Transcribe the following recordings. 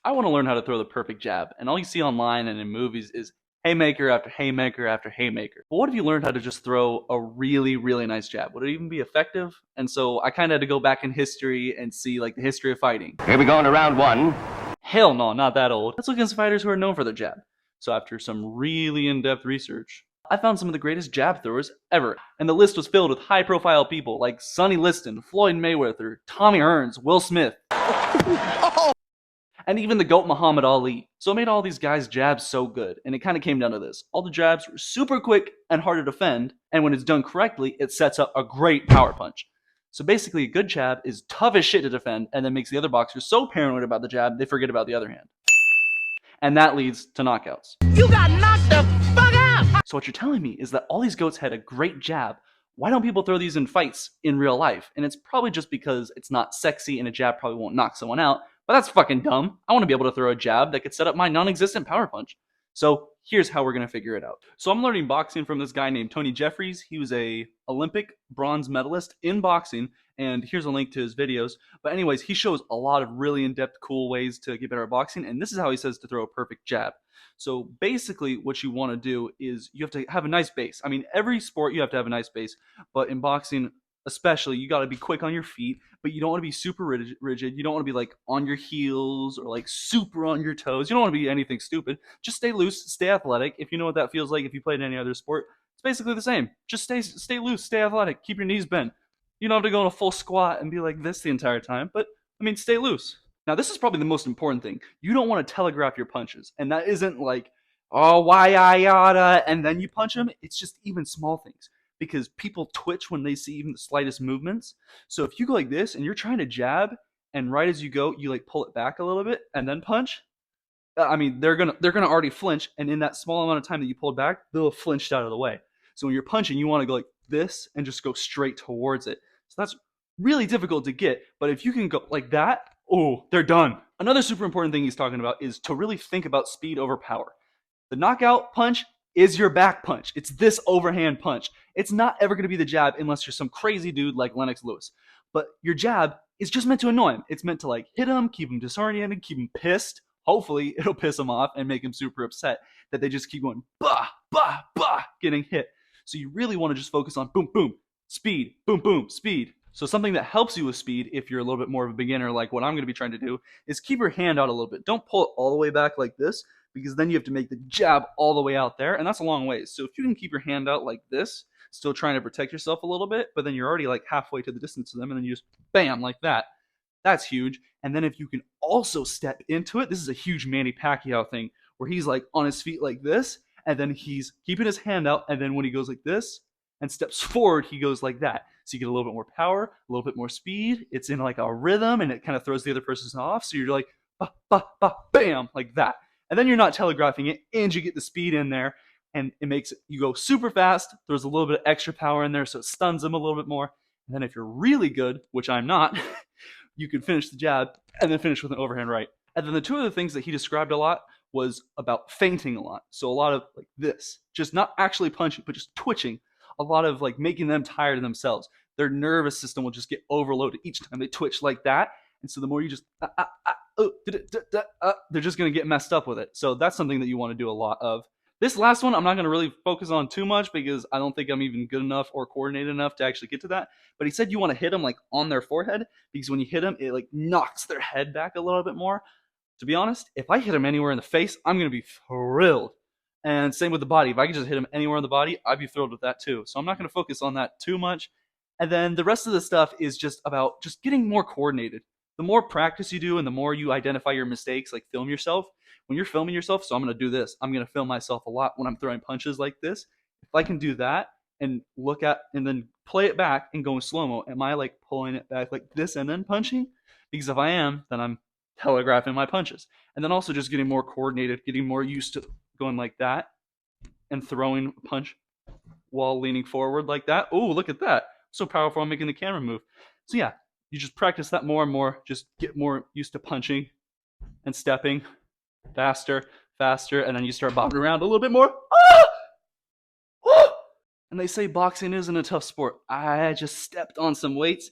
I want to learn how to throw the perfect jab, and all you see online and in movies is haymaker after haymaker after haymaker. But what if you learned how to just throw a really, really nice jab? Would it even be effective? And so I kind of had to go back in history and see like the history of fighting. Here we go into round one. Hell no, not that old. Let's look at some fighters who are known for their jab. So after some really in-depth research, I found some of the greatest jab throwers ever. And the list was filled with high-profile people like Sonny Liston, Floyd Mayweather, Tommy Hearns, Will Smith, and even the GOAT Muhammad Ali. So it made all these guys' jabs so good, and it kind of came down to this. All the jabs were super quick and hard to defend, and when it's done correctly, it sets up a great power punch. So basically, a good jab is tough as shit to defend, and then makes the other boxers so paranoid about the jab, they forget about the other hand. And that leads to knockouts. You got knocked the fuck out! So what you're telling me is that all these GOATs had a great jab. Why don't people throw these in fights in real life? And it's probably just because it's not sexy and a jab probably won't knock someone out. But that's fucking dumb. I want to be able to throw a jab that could set up my non-existent power punch. So here's how we're going to figure it out. So I'm learning boxing from this guy named Tony Jeffries. He was a Olympic bronze medalist in boxing, and here's a link to his videos. But anyways, he shows a lot of really in-depth, cool ways to get better at boxing, and this is how he says to throw a perfect jab. So basically what you want to do is you have to have a nice base. I mean, every sport you have to have a nice base, but in boxing especially, you got to be quick on your feet, but you don't want to be super rigid. You don't want to be like on your heels or like super on your toes. You don't want to be anything stupid. Just stay loose, stay athletic. If you know what that feels like if you played any other sport, it's basically the same. Just stay loose, stay athletic, keep your knees bent. You don't have to go in a full squat and be like this the entire time, but I mean, stay loose. Now, this is probably the most important thing. You don't want to telegraph your punches, and that isn't like, oh, why I yada, and then you punch them. It's just even small things, because people twitch when they see even the slightest movements. So if you go like this and you're trying to jab, and right as you go, you like pull it back a little bit and then punch. I mean, they're gonna already flinch, and in that small amount of time that you pulled back, they'll have flinched out of the way. So when you're punching, you want to go like this and just go straight towards it. So that's really difficult to get, but if you can go like that, oh, they're done. Another super important thing he's talking about is to really think about speed over power. The knockout punch is your back punch. It's this overhand punch. It's not ever going to be the jab unless you're some crazy dude like Lennox Lewis. But your jab is just meant to annoy him. It's meant to like hit him, keep him disoriented, keep him pissed. Hopefully it'll piss him off and make him super upset that they just keep going bah, bah, bah, getting hit. So you really want to just focus on boom, boom, speed, boom, boom, speed. So something that helps you with speed, if you're a little bit more of a beginner like what I'm going to be trying to do, is keep your hand out a little bit. Don't pull it all the way back like this, because then you have to make the jab all the way out there, and that's a long ways. So if you can keep your hand out like this, still trying to protect yourself a little bit, but then you're already like halfway to the distance of them, and then you just bam, like that. That's huge. And then if you can also step into it, this is a huge Manny Pacquiao thing, where he's like on his feet like this, and then he's keeping his hand out, and then when he goes like this and steps forward, he goes like that. So you get a little bit more power, a little bit more speed. It's in like a rhythm, and it kind of throws the other person off. So you're like, bah, bah, bah, bam, like that. And then you're not telegraphing it, and you get the speed in there, and it makes it, you go super fast. There's a little bit of extra power in there, so it stuns them a little bit more. And then if you're really good, which I'm not, you can finish the jab and then finish with an overhand right. And then the two other things that he described a lot was about feinting a lot. So a lot of like this, just not actually punching, but just twitching. A lot of like making them tired of themselves. Their nervous system will just get overloaded each time they twitch like that. And so the more you just, they're just going to get messed up with it. So that's something that you want to do a lot of. This last one, I'm not going to really focus on too much because I don't think I'm even good enough or coordinated enough to actually get to that. But he said you want to hit them like on their forehead, because when you hit them, it like knocks their head back a little bit more. To be honest, if I hit them anywhere in the face, I'm going to be thrilled. And same with the body. If I could just hit them anywhere in the body, I'd be thrilled with that too. So I'm not going to focus on that too much. And then the rest of the stuff is just about just getting more coordinated. The more practice you do and the more you identify your mistakes, like film yourself. When you're filming yourself, so I'm going to do this. I'm going to film myself a lot when I'm throwing punches like this. If I can do that and look at and then play it back and go in slow-mo, am I like pulling it back like this and then punching? Because if I am, then I'm telegraphing my punches. And then also just getting more coordinated, getting more used to going like that and throwing a punch while leaning forward like that. Oh, look at that. So powerful, I'm making the camera move. So yeah, you just practice that more and more. Just get more used to punching and stepping faster, faster, and then you start bobbing around a little bit more. Ah! Ah! And they say boxing isn't a tough sport. I just stepped on some weights,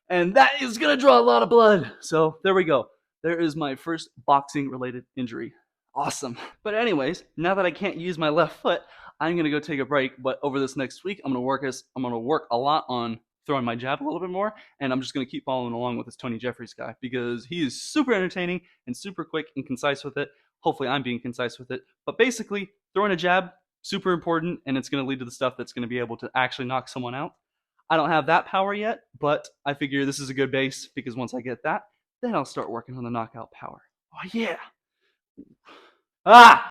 and that is going to draw a lot of blood. So there we go. There is my first boxing related injury. Awesome. But anyways, now that I can't use my left foot, I'm gonna go take a break. But over this next week, I'm gonna work a lot on throwing my jab a little bit more, and I'm just gonna keep following along with this Tony Jeffries guy because he is super entertaining and super quick and concise with it. Hopefully, I'm being concise with it. But basically, throwing a jab, super important, and it's gonna lead to the stuff that's gonna be able to actually knock someone out. I don't have that power yet, but I figure this is a good base because once I get that, then I'll start working on the knockout power. Oh yeah. Ah!